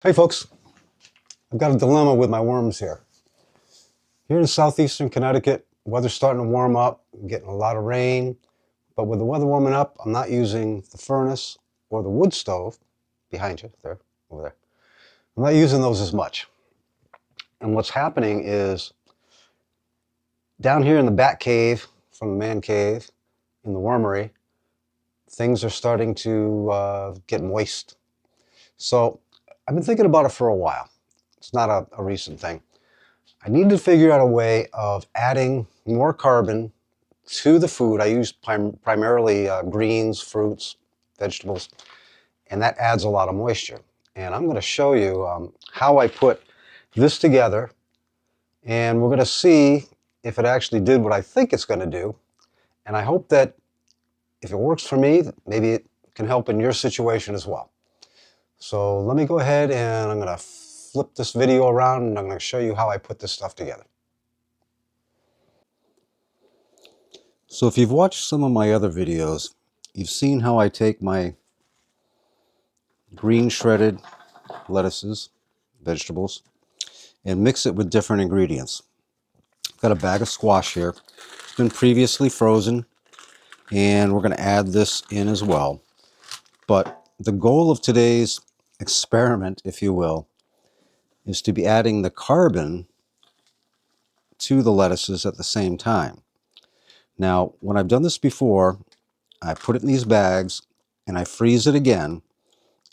Hey folks, I've got a dilemma with my worms here. Here in southeastern Connecticut, weather's starting to warm up, I'm getting a lot of rain, but with the weather warming up, I'm not using the furnace or the wood stove behind you, there, over there. I'm not using those as much. And what's happening is down here in the bat cave from the man cave, in the wormery, things are starting to get moist. So I've been thinking about it for a while. It's not a recent thing. I need to figure out a way of adding more carbon to the food. I use primarily greens, fruits, vegetables, and that adds a lot of moisture. And I'm going to show you how I put this together, and we're going to see if it actually did what I think it's going to do. And I hope that if it works for me, maybe it can help in your situation as well. So let me go ahead and I'm going to flip this video around and I'm going to show you how I put this stuff together. So if you've watched some of my other videos, you've seen how I take my green shredded lettuces, vegetables, and mix it with different ingredients. I've got a bag of squash here. It's been previously frozen, and we're going to add this in as well. But the goal of today's experiment, if you will, is to be adding the carbon to the lettuces at the same time. Now, when I've done this before, I put it in these bags and I freeze it again.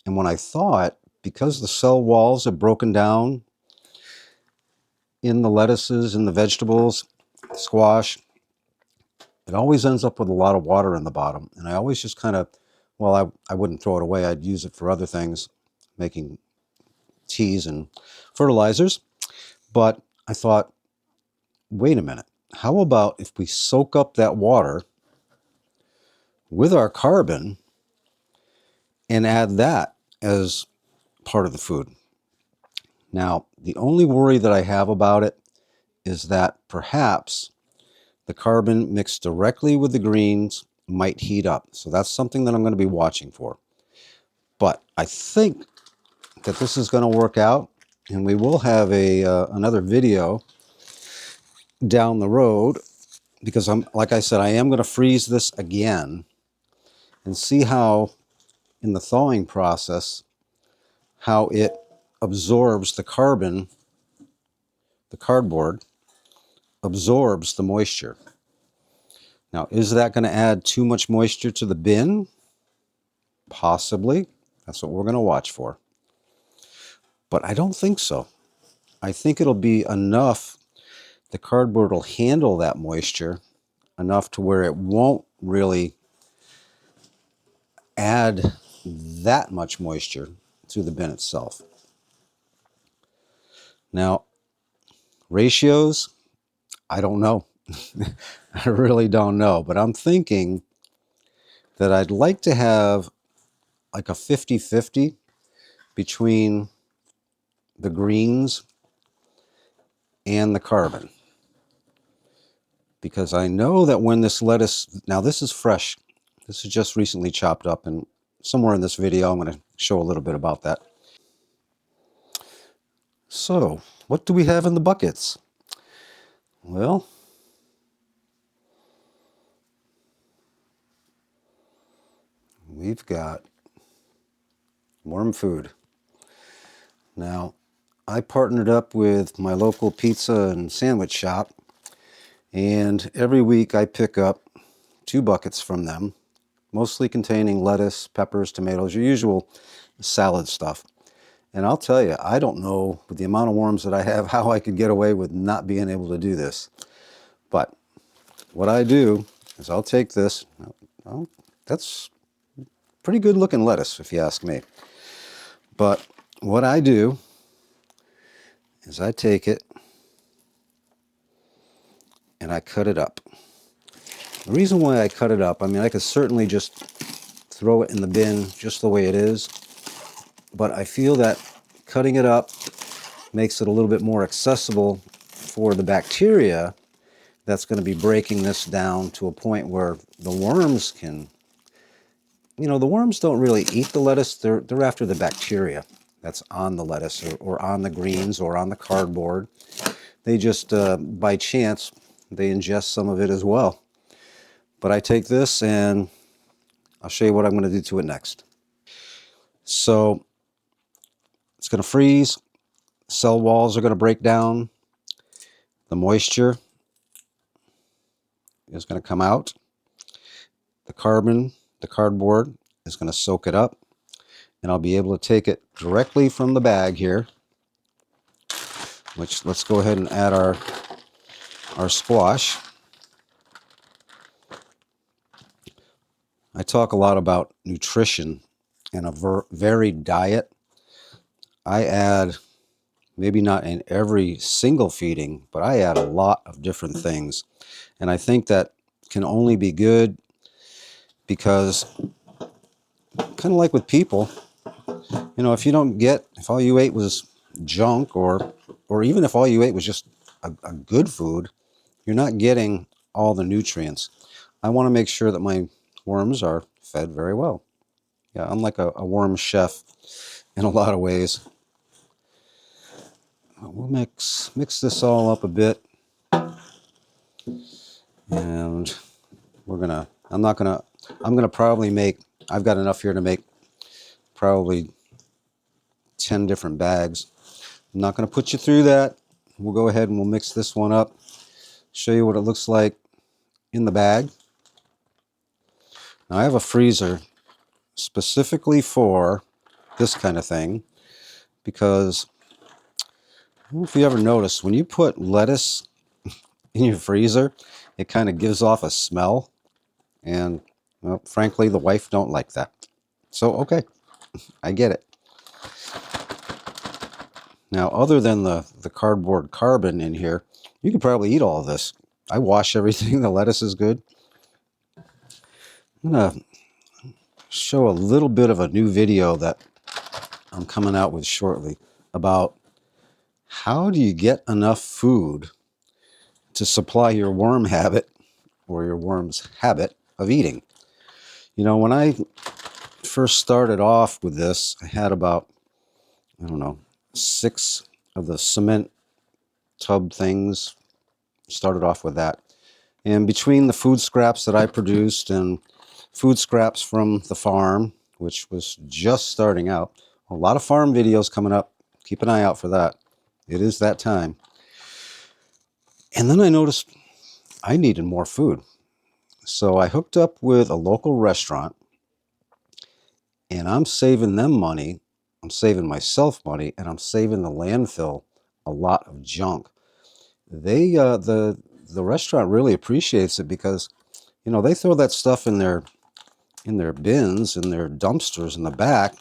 And when I thaw it, because the cell walls have broken down in the lettuces and the vegetables, the squash, it always ends up with a lot of water in the bottom. And I always just kind of, well, I wouldn't throw it away. I'd use it for other things, making teas and fertilizers. But I thought, wait a minute. How about if we soak up that water with our carbon and add that as part of the food? Now, the only worry that I have about it is that perhaps the carbon mixed directly with the greens might heat up. So that's something that I'm going to be watching for. But I think that this is going to work out, and we will have another video down the road, because like I said, I am going to freeze this again and see how in the thawing process how it absorbs the carbon, the cardboard absorbs the moisture. Now, is that going to add too much moisture to the bin? Possibly. That's what we're going to watch for. But I don't think so. I think it'll be enough, the cardboard will handle that moisture enough to where it won't really add that much moisture to the bin itself. Now, ratios, I don't know. I really don't know, but I'm thinking that I'd like to have like a 50-50 between the greens and the carbon. Because I know that when this lettuce, now this is fresh, this is just recently chopped up, and somewhere in this video I'm going to show a little bit about that. So, what do we have in the buckets? Well, we've got worm food. Now, I partnered up with my local pizza and sandwich shop, and every week I pick up 2 buckets from them, mostly containing lettuce, peppers, tomatoes, your usual salad stuff. And I'll tell you, I don't know, with the amount of worms that I have, how I could get away with not being able to do this. But what I do is I'll take this, well, that's pretty good looking lettuce if you ask me. But what I do is I take it and I cut it up. The reason why I cut it up, I mean, I could certainly just throw it in the bin just the way it is, but I feel that cutting it up makes it a little bit more accessible for the bacteria that's going to be breaking this down to a point where the worms can, the worms don't really eat the lettuce, they're after the bacteria. that's on the lettuce or on the greens or on the cardboard. They just, by chance, they ingest some of it as well. But I take this and I'll show you what I'm going to do to it next. So it's going to freeze. Cell walls are going to break down. The moisture is going to come out. The cardboard is going to soak it up. And I'll be able to take it directly from the bag here. Which, let's go ahead and add our squash. I talk a lot about nutrition and a varied diet. I add, maybe not in every single feeding, but I add a lot of different things. And I think that can only be good because, kind of like with people, you know, if all you ate was junk, or even if all you ate was just a good food, you're not getting all the nutrients. I want to make sure that my worms are fed very well. Yeah, I'm like a worm chef in a lot of ways. We'll mix this all up a bit, and I'm gonna probably make, I've got enough here to make probably 10 different bags. I'm not gonna put you through that. We'll go ahead and we'll mix this one up, show you what it looks like in the bag. Now I have a freezer specifically for this kind of thing, because I don't know if you ever noticed, when you put lettuce in your freezer, it kind of gives off a smell, and well, frankly, the wife don't like that. So okay, I get it. Now, other than the cardboard carbon in here, you could probably eat all of this. I wash everything. The lettuce is good. I'm gonna show a little bit of a new video that I'm coming out with shortly about how do you get enough food to supply your worm habit, or your worm's habit of eating. You know, when I first started off with this, I had about, I don't know, 6 of the cement tub things. Started off with that. And between the food scraps that I produced and food scraps from the farm, which was just starting out, a lot of farm videos coming up. Keep an eye out for that. It is that time. And then I noticed I needed more food. So I hooked up with a local restaurant, and I'm saving them money. I'm saving myself money, and I'm saving the landfill a lot of junk. They, the restaurant really appreciates it because, you know, they throw that stuff in their bins, in their dumpsters in the back,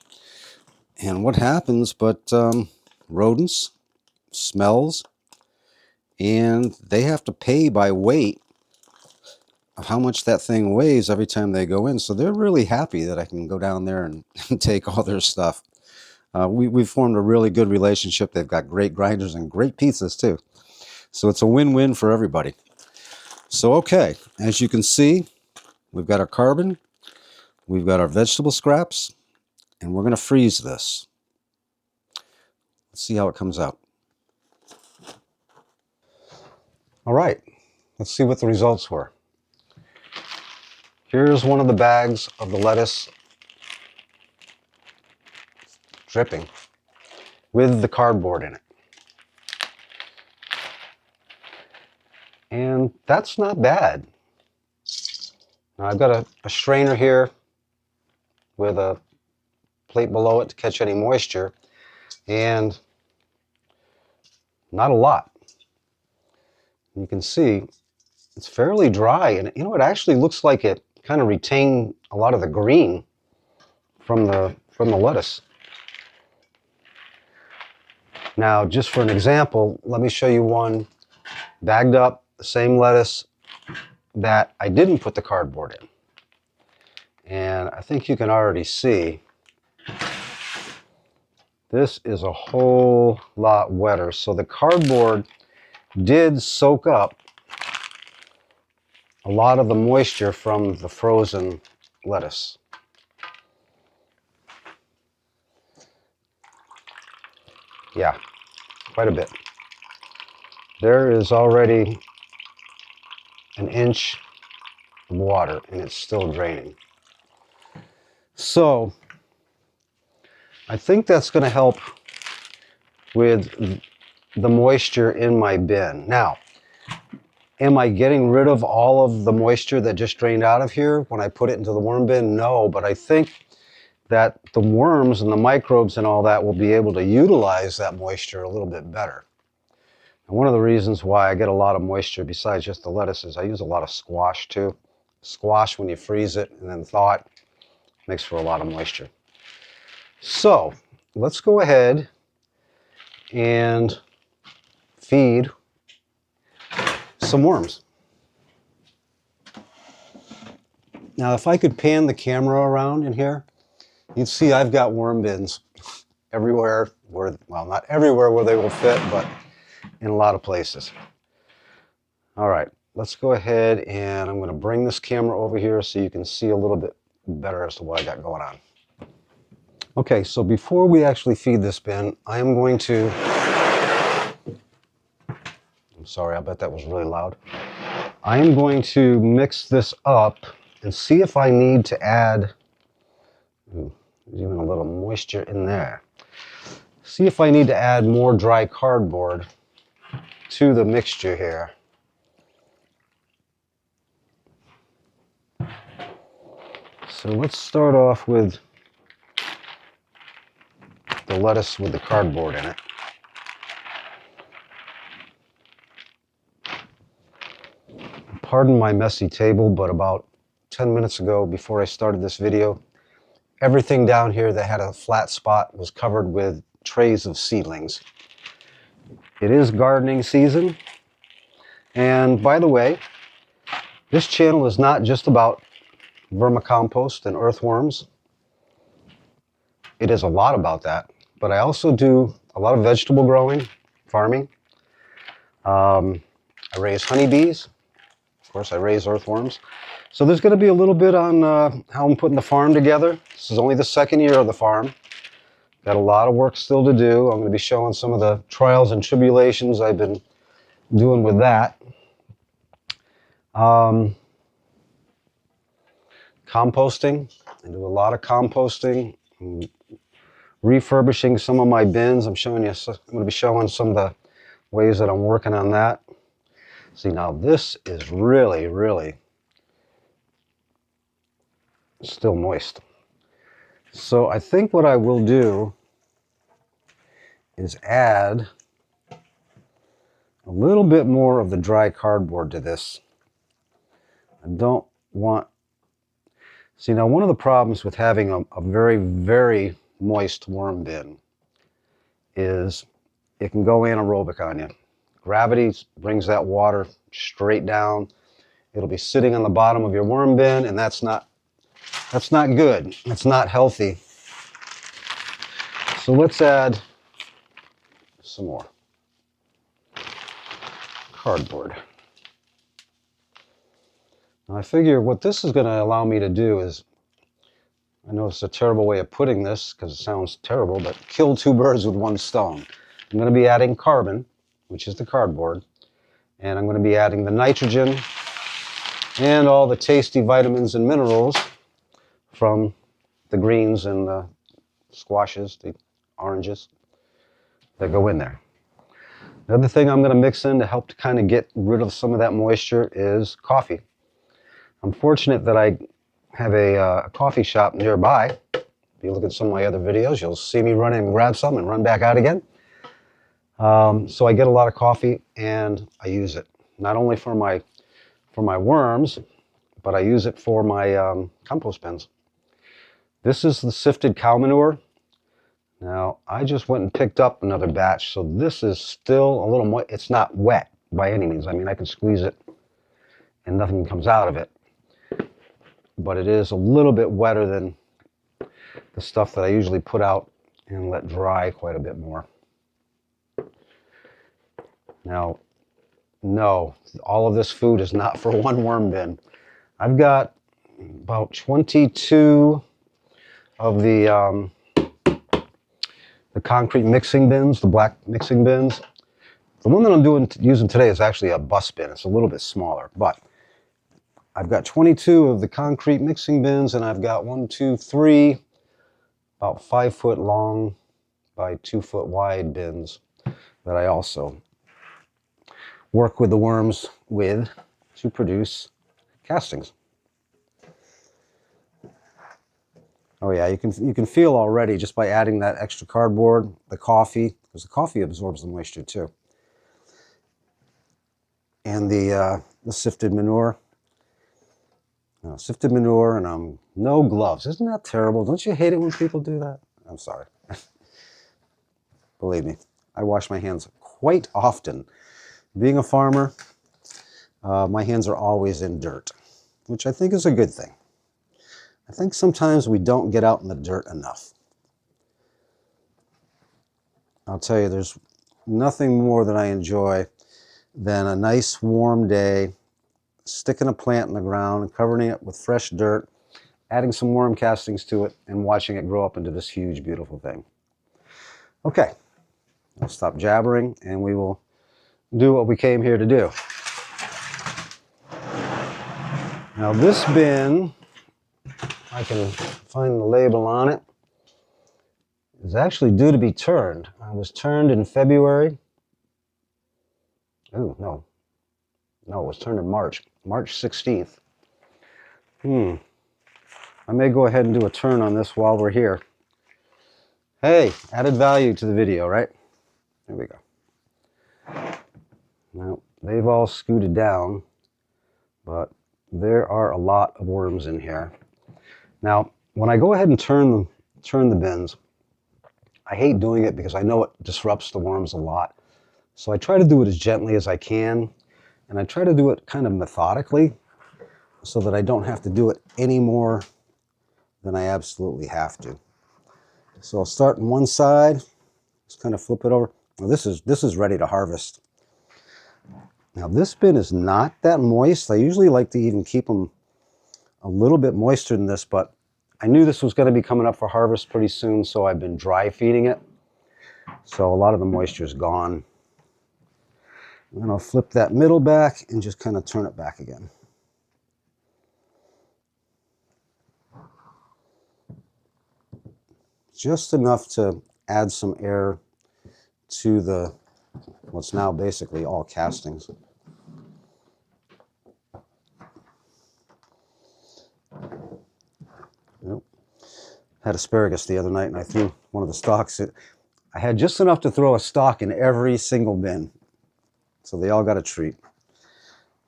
and what happens but rodents, smells, and they have to pay by weight of how much that thing weighs every time they go in. So they're really happy that I can go down there and take all their stuff. We've formed a really good relationship. They've got great grinders and great pizzas too. So it's a win-win for everybody. So okay, as you can see, we've got our carbon, we've got our vegetable scraps, and we're going to freeze this. Let's see how it comes out. All right, let's see what the results were. Here's one of the bags of the lettuce dripping with the cardboard in it. And that's not bad. Now I've got a strainer here with a plate below it to catch any moisture, and not a lot. You can see it's fairly dry, and you know, it actually looks like it kind of retained a lot of the green from the lettuce. Now, just for an example, let me show you one bagged up, the same lettuce that I didn't put the cardboard in. And I think you can already see this is a whole lot wetter. So the cardboard did soak up a lot of the moisture from the frozen lettuce. Yeah, quite a bit. There is already an inch of water and it's still draining. So I think that's going to help with the moisture in my bin. Now, am I getting rid of all of the moisture that just drained out of here when I put it into the worm bin? No, but I think that the worms and the microbes and all that will be able to utilize that moisture a little bit better. And one of the reasons why I get a lot of moisture besides just the lettuce is I use a lot of squash too. Squash, when you freeze it and then thaw it, makes for a lot of moisture. So let's go ahead and feed some worms. Now, if I could pan the camera around in here, you'd see I've got worm bins everywhere where, well, not everywhere where they will fit, but in a lot of places. All right, let's go ahead and I'm going to bring this camera over here so you can see a little bit better as to what I got going on. Okay, so before we actually feed this bin, I am going to, I'm sorry, I bet that was really loud. I am going to mix this up and see if I need to add, there's even a little moisture in there. See if I need to add more dry cardboard to the mixture here. So let's start off with the lettuce with the cardboard in it. Pardon my messy table, but about 10 minutes ago, before I started this video, everything down here that had a flat spot was covered with trays of seedlings. It is gardening season, and by the way, this channel is not just about vermicompost and earthworms. It is a lot about that, but I also do a lot of vegetable growing, farming. I raise honeybees. Of course, I raise earthworms. So there's going to be a little bit on how I'm putting the farm together. This is only the second year of the farm. Got a lot of work still to do. I'm going to be showing some of the trials and tribulations I've been doing with that. Composting. I do a lot of composting. I'm refurbishing some of my bins. I'm going to be showing some of the ways that I'm working on that. See, now this is really, really still moist. So I think what I will do is add a little bit more of the dry cardboard to this. I don't want... See, now one of the problems with having a very, very moist worm bin is it can go anaerobic on you. Gravity brings that water straight down. It'll be sitting on the bottom of your worm bin, and that's not good. That's not healthy. So let's add some more cardboard. Now I figure what this is going to allow me to do is, I know it's a terrible way of putting this because it sounds terrible, but kill two birds with one stone. I'm going to be adding carbon, which is the cardboard, and I'm going to be adding the nitrogen and all the tasty vitamins and minerals from the greens and the squashes, the oranges that go in there. The other thing I'm going to mix in to help to kind of get rid of some of that moisture is coffee. I'm fortunate that I have a coffee shop nearby. If you look at some of my other videos, you'll see me run in and grab some and run back out again. So I get a lot of coffee and I use it not only for my worms, but I use it for my compost bins. This is the sifted cow manure. Now I just went and picked up another batch, so this is still a little moist. It's not wet by any means. I mean, I can squeeze it and nothing comes out of it, but it is a little bit wetter than the stuff that I usually put out and let dry quite a bit more. Now, no, all of this food is not for one worm bin. I've got about 22 of the the concrete mixing bins, the black mixing bins. The one that I'm using today is actually a bus bin. It's a little bit smaller, but I've got 22 of the concrete mixing bins, and I've got 1, 2, 3, about 5 foot long by 2 foot wide bins that I also work with the worms with to produce castings. Oh yeah, you can feel already just by adding that extra cardboard, the coffee, because the coffee absorbs the moisture too, and the sifted manure. Sifted manure, and no gloves. Isn't that terrible? Don't you hate it when people do that? I'm sorry. Believe me, I wash my hands quite often. Being a farmer, my hands are always in dirt, which I think is a good thing. I think sometimes we don't get out in the dirt enough. I'll tell you, there's nothing more that I enjoy than a nice warm day, sticking a plant in the ground and covering it with fresh dirt, adding some worm castings to it, and watching it grow up into this huge, beautiful thing. Okay, I'll stop jabbering, and we will do what we came here to do. Now this bin, I can find the label on it, is actually due to be turned. It was turned in February. Oh, no. No, it was turned in March 16th. I may go ahead and do a turn on this while we're here. Hey, added value to the video, right? There we go. Now, they've all scooted down, but there are a lot of worms in here. Now, when I go ahead and turn the bins, I hate doing it because I know it disrupts the worms a lot. So I try to do it as gently as I can, and I try to do it kind of methodically so that I don't have to do it any more than I absolutely have to. So I'll start on one side, just kind of flip it over. Now this is ready to harvest. Now this bin is not that moist. I usually like to even keep them a little bit moister than this, but I knew this was going to be coming up for harvest pretty soon, so I've been dry feeding it. So a lot of the moisture is gone. And then I'll flip that middle back and just kind of turn it back again. Just enough to add some air to what's now basically all castings. Yep. Had asparagus the other night, and I threw one of the stalks. I had just enough to throw a stalk in every single bin, so they all got a treat.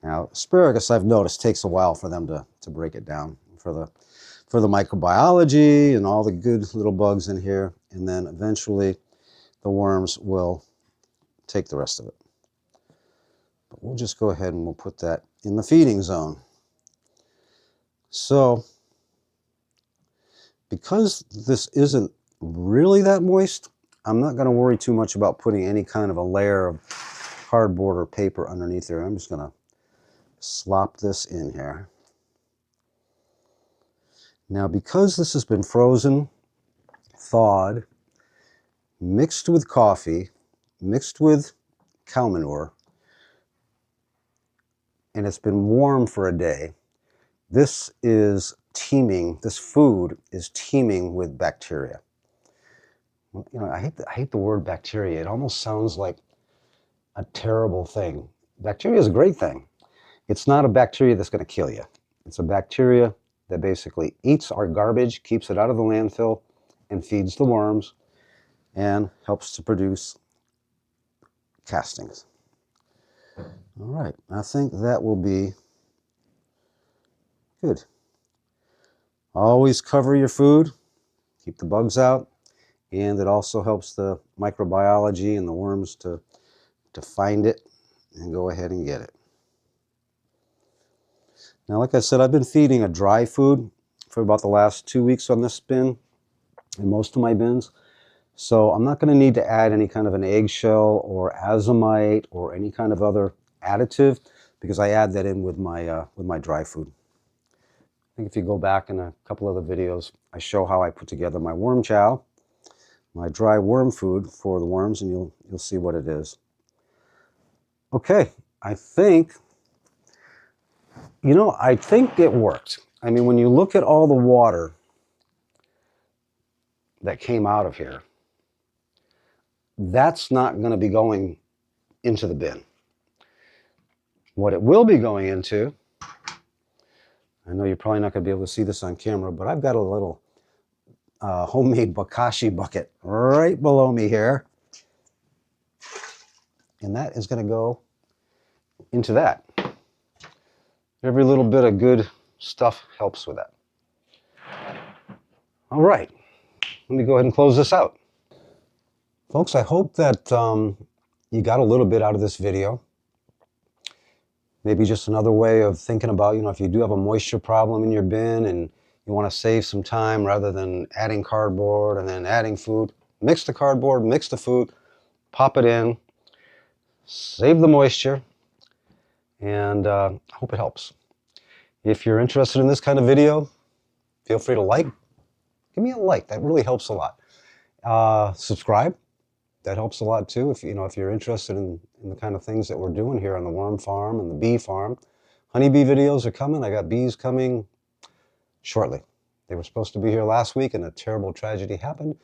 Now, asparagus, I've noticed, takes a while for them to break it down, for the microbiology and all the good little bugs in here, and then eventually the worms will take the rest of it. But we'll just go ahead and we'll put that in the feeding zone. So, because this isn't really that moist, I'm not going to worry too much about putting any kind of a layer of cardboard or paper underneath there. I'm just going to slop this in here. Now, because this has been frozen, thawed, mixed with coffee, mixed with cow manure, and it's been warm for a day, this is teeming, this food is teeming with bacteria. You know, I hate the word bacteria. It almost sounds like a terrible thing. Bacteria is a great thing. It's not a bacteria that's going to kill you. It's a bacteria that basically eats our garbage, keeps it out of the landfill, and feeds the worms, and helps to produce castings. All right, I think that will be good. Always cover your food, keep the bugs out, and it also helps the microbiology and the worms to find it and go ahead and get it. Now, like I said, I've been feeding a dry food for about the last 2 weeks on this bin, in most of my bins. So I'm not going to need to add any kind of an eggshell or azomite or any kind of other additive, because I add that in with my dry food. I think if you go back in a couple other videos, I show how I put together my worm chow. my dry worm food for the worms, and you'll see what it is. Okay, I think it worked. I mean, when you look at all the water that came out of here, that's not going to be going into the bin. What it will be going into, I know you're probably not going to be able to see this on camera, but I've got a little homemade bokashi bucket right below me here. And that is going to go into that. Every little bit of good stuff helps with that. All right, let me go ahead and close this out. Folks, I hope that you got a little bit out of this video. Maybe just another way of thinking about, if you do have a moisture problem in your bin and you want to save some time rather than adding cardboard and then adding food, mix the cardboard, mix the food, pop it in, save the moisture, and I hope it helps. If you're interested in this kind of video, feel free to like. Give me a like. That really helps a lot. Subscribe. That helps a lot too. If you're interested in the kind of things that we're doing here on the worm farm and the bee farm. Honeybee videos are coming. I got bees coming shortly. They were supposed to be here last week and a terrible tragedy happened.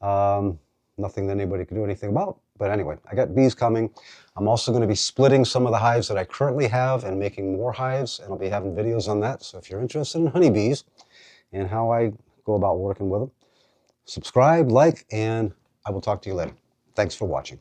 Nothing that anybody could do anything about. But anyway, I got bees coming. I'm also going to be splitting some of the hives that I currently have and making more hives, and I'll be having videos on that. So if you're interested in honeybees and how I go about working with them, subscribe, like, and I will talk to you later. Thanks for watching.